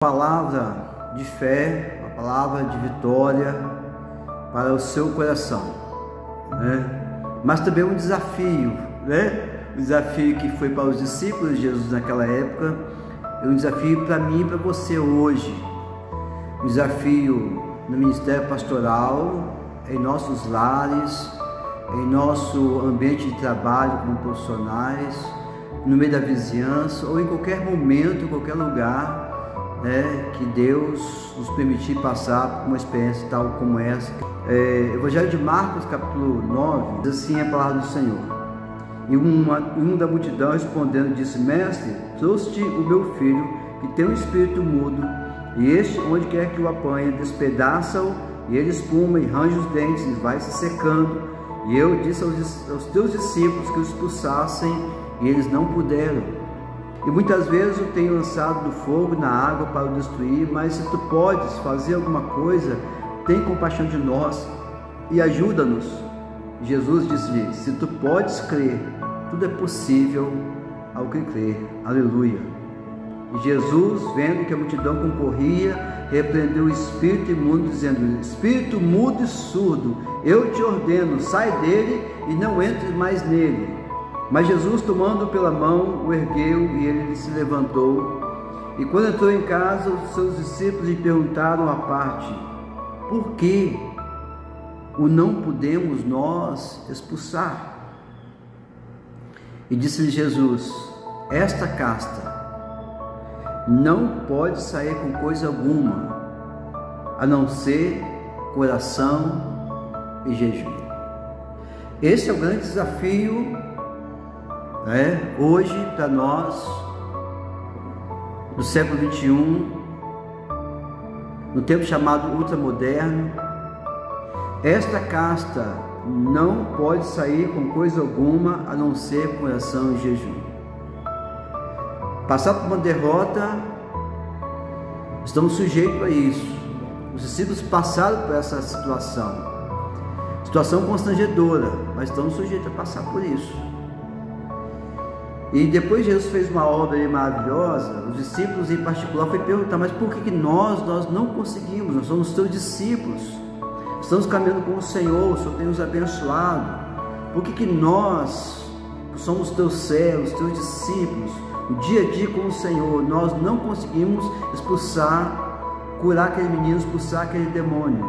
Palavra de fé, uma palavra de vitória para o seu coração, né? Mas também um desafio, né? Um desafio que foi para os discípulos de Jesus naquela época, é um desafio para mim e para você hoje. Um desafio no ministério pastoral, em nossos lares, em nosso ambiente de trabalho como profissionais, no meio da vizinhança ou em qualquer momento, em qualquer lugar, que Deus nos permitir passar por uma experiência tal como essa. Evangelho de Marcos, capítulo 9, diz assim a palavra do Senhor. E um da multidão respondendo disse: Mestre, trouxe-te o meu filho, que tem um espírito mudo, e este, onde quer que o apanhe, despedaça-o, e ele espuma e range os dentes e vai se secando. E eu disse aos teus discípulos que o expulsassem, e eles não puderam. E muitas vezes eu tenho lançado no fogo, na água para o destruir, mas se tu podes fazer alguma coisa, tem compaixão de nós e ajuda-nos. Jesus disse-lhe: se tu podes crer, tudo é possível ao que crer. Aleluia. E Jesus, vendo que a multidão concorria, repreendeu o espírito imundo, dizendo: espírito mudo e surdo, eu te ordeno, sai dele e não entres mais nele. Mas Jesus, tomando-o pela mão, o ergueu e ele se levantou. E quando entrou em casa, os seus discípulos lhe perguntaram à parte: por que o não podemos nós expulsar? E disse-lhe Jesus: esta casta não pode sair com coisa alguma, a não ser oração e jejum. Esse é o grande desafio hoje para nós, no século 21, no tempo chamado ultramoderno. Esta casta não pode sair com coisa alguma a não ser com oração e jejum. Passar por uma derrota, estamos sujeitos a isso. Os discípulos passaram por essa situação constrangedora, mas estamos sujeitos a passar por isso. E depois Jesus fez uma obra maravilhosa. Os discípulos em particular foi perguntar: mas por que nós não conseguimos? Nós somos teus discípulos, estamos caminhando com o Senhor, o Senhor tem nos abençoado. Por que nós, que somos teus servos, teus discípulos, no dia a dia com o Senhor, nós não conseguimos curar aquele menino, expulsar aquele demônio?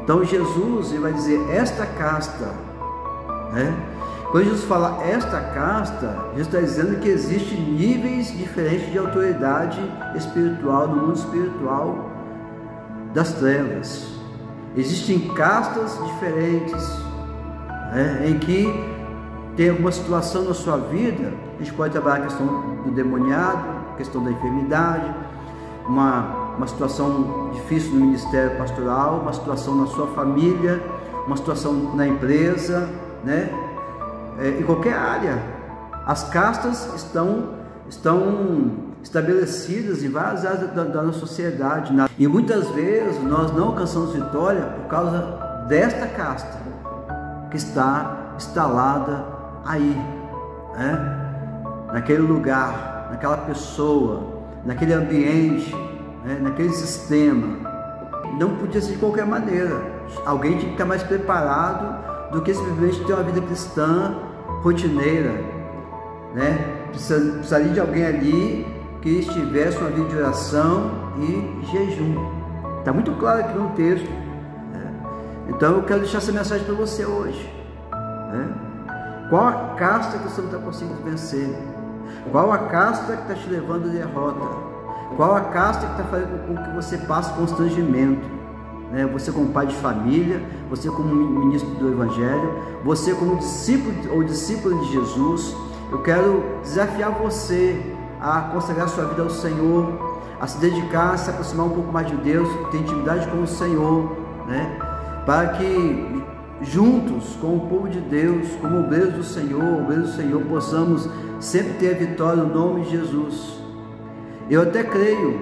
Então Jesus vai dizer: esta casta, Quando Jesus fala esta casta, Jesus está dizendo que existem níveis diferentes de autoridade espiritual no mundo espiritual das trevas. Existem castas diferentes, em que tem alguma situação na sua vida. A gente pode trabalhar a questão do demoniado, a questão da enfermidade, uma situação difícil no ministério pastoral, uma situação na sua família, uma situação na empresa, em qualquer área. As castas estão estabelecidas em várias áreas da nossa sociedade, e muitas vezes nós não alcançamos vitória por causa desta casta que está instalada aí, naquele lugar, naquela pessoa, naquele ambiente, naquele sistema. Não podia ser de qualquer maneira. Alguém tinha que estar mais preparado do que simplesmente ter uma vida cristã rotineira, Precisaria de alguém ali que estivesse uma vida de oração e jejum. Está muito claro aqui no texto, Então eu quero deixar essa mensagem para você hoje, Qual a casta que você não está conseguindo vencer? Qual a casta que está te levando à derrota? Qual a casta que está fazendo com que você passe constrangimento? Você como pai de família, você como ministro do Evangelho, você como discípulo ou discípula de Jesus. Eu quero desafiar você a consagrar sua vida ao Senhor, a se dedicar, a se aproximar um pouco mais de Deus, ter intimidade com o Senhor, para que juntos com o povo de Deus, como obreiros do Senhor, possamos sempre ter a vitória no nome de Jesus. Eu até creio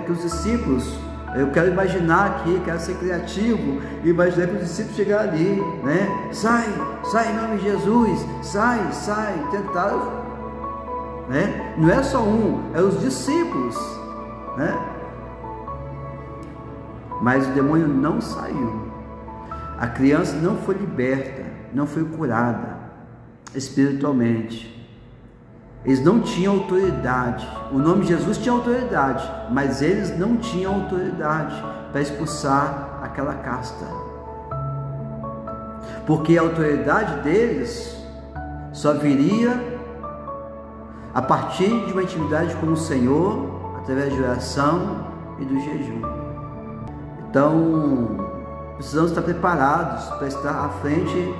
que os discípulos, eu quero imaginar aqui, quero ser criativo, e imaginar que os discípulos chegaram ali, sai em nome de Jesus, sai, tentaram, não é só um, é os discípulos, né? Mas o demônio não saiu. A criança não foi liberta, não foi curada espiritualmente. Eles não tinham autoridade. O nome de Jesus tinha autoridade, mas eles não tinham autoridade para expulsar aquela casta. Porque a autoridade deles só viria a partir de uma intimidade com o Senhor, através de oração e do jejum. Então, precisamos estar preparados para estar à frente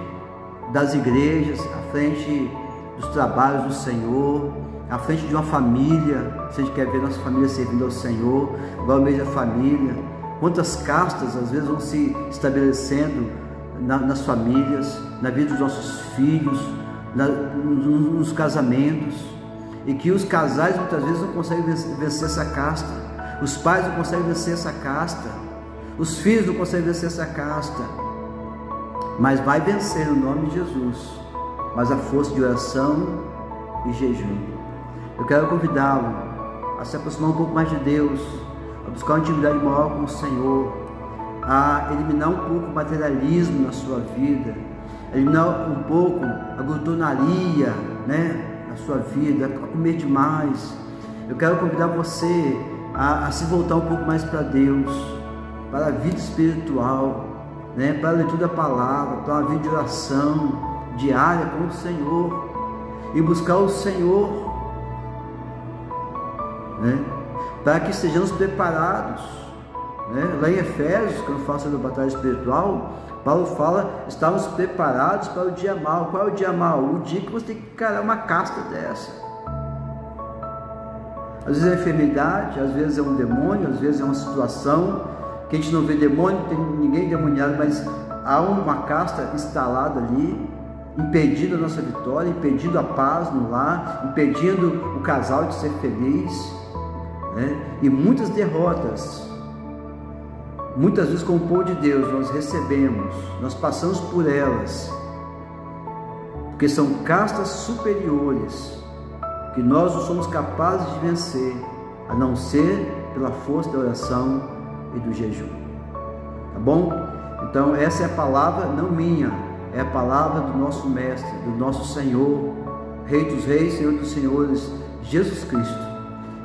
das igrejas, à frente dos trabalhos do Senhor, à frente de uma família. Se a gente quer ver nossa família servindo ao Senhor, igual o mês da família. Quantas castas às vezes vão se estabelecendo nas famílias, na vida dos nossos filhos, nos casamentos, e que os casais muitas vezes não conseguem vencer essa casta, os pais não conseguem vencer essa casta, os filhos não conseguem vencer essa casta, mas vai vencer no nome de Jesus, mas a força de oração e jejum. Eu quero convidá-lo a se aproximar um pouco mais de Deus, a buscar uma intimidade maior com o Senhor, a eliminar um pouco o materialismo na sua vida, eliminar um pouco a glutonaria, né, na sua vida, a comer demais. Eu quero convidar você a se voltar um pouco mais para Deus, para a vida espiritual, né, para a leitura da palavra, para uma vida de oração diária com o Senhor, e buscar o Senhor, né, para que estejamos preparados, né? Lá em Efésios, quando fala sobre a batalha espiritual, Paulo fala: estamos preparados para o dia mau. Qual é o dia mau? O dia que você tem que encarar uma casta dessa. Às vezes é enfermidade, às vezes é um demônio, às vezes é uma situação que a gente não vê demônio, não tem ninguém demoniado, mas há uma casta instalada ali, impedindo a nossa vitória, impedindo a paz no lar, impedindo o casal de ser feliz, né? E muitas derrotas, muitas vezes como povo de Deus, nós recebemos, nós passamos por elas, porque são castas superiores, que nós não somos capazes de vencer, a não ser pela força da oração e do jejum. Tá bom? Então essa é a palavra não minha, é a palavra do nosso Mestre, do nosso Senhor, Rei dos Reis, Senhor dos Senhores, Jesus Cristo.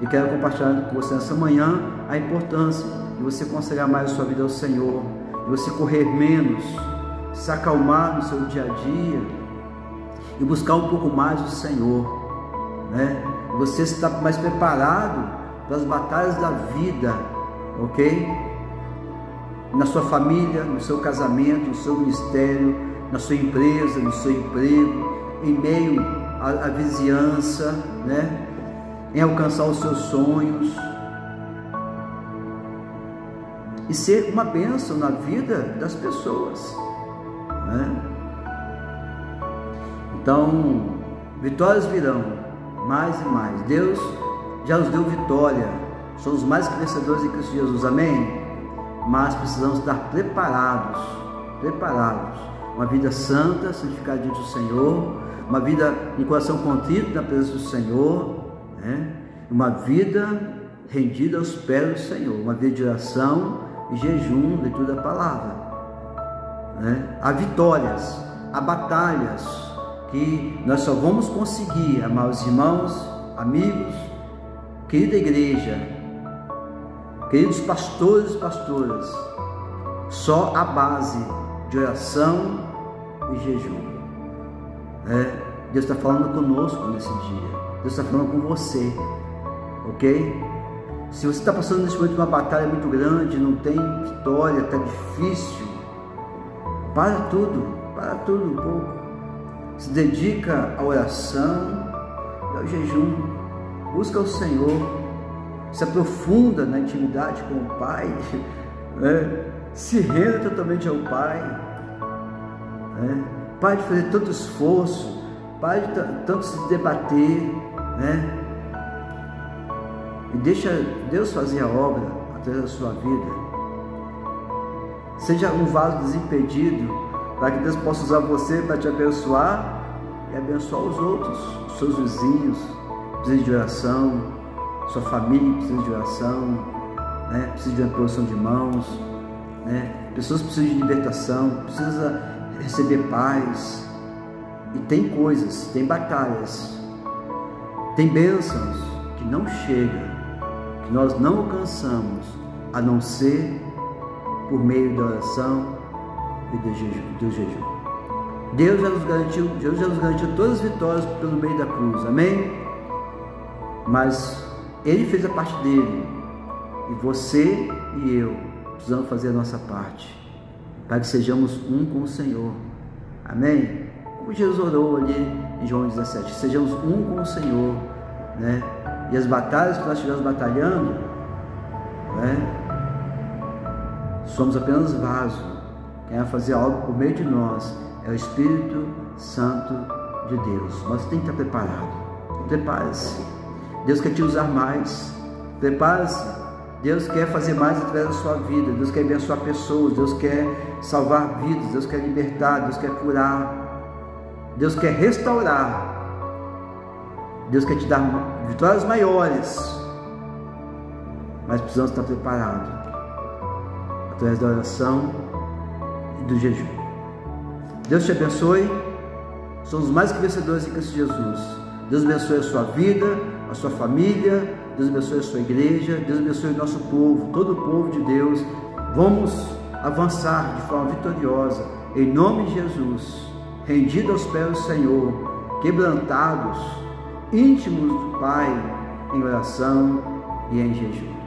E quero compartilhar com você nessa manhã a importância de você consagrar mais a sua vida ao Senhor, de você correr menos, se acalmar no seu dia a dia e buscar um pouco mais o Senhor, né? Você está mais preparado para as batalhas da vida, ok? Na sua família, no seu casamento, no seu ministério, na sua empresa, no seu emprego, em meio à vizinhança, né? Em alcançar os seus sonhos e ser uma bênção na vida das pessoas, né? Então, vitórias virão, mais e mais. Deus já nos deu vitória, somos mais que vencedores em Cristo Jesus, amém? Mas precisamos estar preparados, uma vida santa, santificada diante do Senhor, uma vida, um coração contrito na presença do Senhor, né? Uma vida rendida aos pés do Senhor, uma vida de oração e jejum, leitura da palavra, né? Há vitórias, há batalhas que nós só vamos conseguir, amados irmãos, amigos, querida igreja, queridos pastores e pastoras, só a base de oração e jejum, né? Deus está falando conosco nesse dia, Deus está falando com você, ok? Se você está passando nesse momento uma batalha muito grande, não tem vitória, está difícil, para tudo um pouco, se dedica à oração e ao jejum, busca o Senhor, se aprofunda na intimidade com o Pai, né? Se renda totalmente ao Pai, né? Pare de fazer tanto esforço, pare de tanto se debater, né? E deixa Deus fazer a obra através da sua vida. Seja um vaso desimpedido, para que Deus possa usar você para te abençoar e abençoar os outros, os seus vizinhos, precisam de oração, sua família precisa de oração, né? Precisa de uma posição de mãos, né? Pessoas precisam de libertação, precisa receber paz. E tem coisas, tem batalhas, tem bênçãos que não chegam, que nós não alcançamos, a não ser por meio da oração e do jejum. Deus já nos garantiu todas as vitórias pelo meio da cruz, amém? Mas Ele fez a parte dele, e você e eu precisamos fazer a nossa parte, para que sejamos um com o Senhor, amém? Como Jesus orou ali em João 17, sejamos um com o Senhor, né? E as batalhas que nós estivermos batalhando, né? Somos apenas vaso. Quem vai fazer algo por meio de nós é o Espírito Santo de Deus. Mas você tem que estar preparado. Prepare-se. Deus quer te usar mais. Prepare-se. Deus quer fazer mais através da sua vida. Deus quer abençoar pessoas. Deus quer salvar vidas. Deus quer libertar. Deus quer curar. Deus quer restaurar. Deus quer te dar vitórias maiores. Mas precisamos estar preparados através da oração e do jejum. Deus te abençoe. Somos mais que vencedores em Cristo Jesus. Deus abençoe a sua vida, a sua família. Deus abençoe a sua igreja. Deus abençoe o nosso povo, todo o povo de Deus. Vamos avançar de forma vitoriosa, em nome de Jesus, rendidos aos pés do Senhor, quebrantados, íntimos do Pai, em oração e em jejum.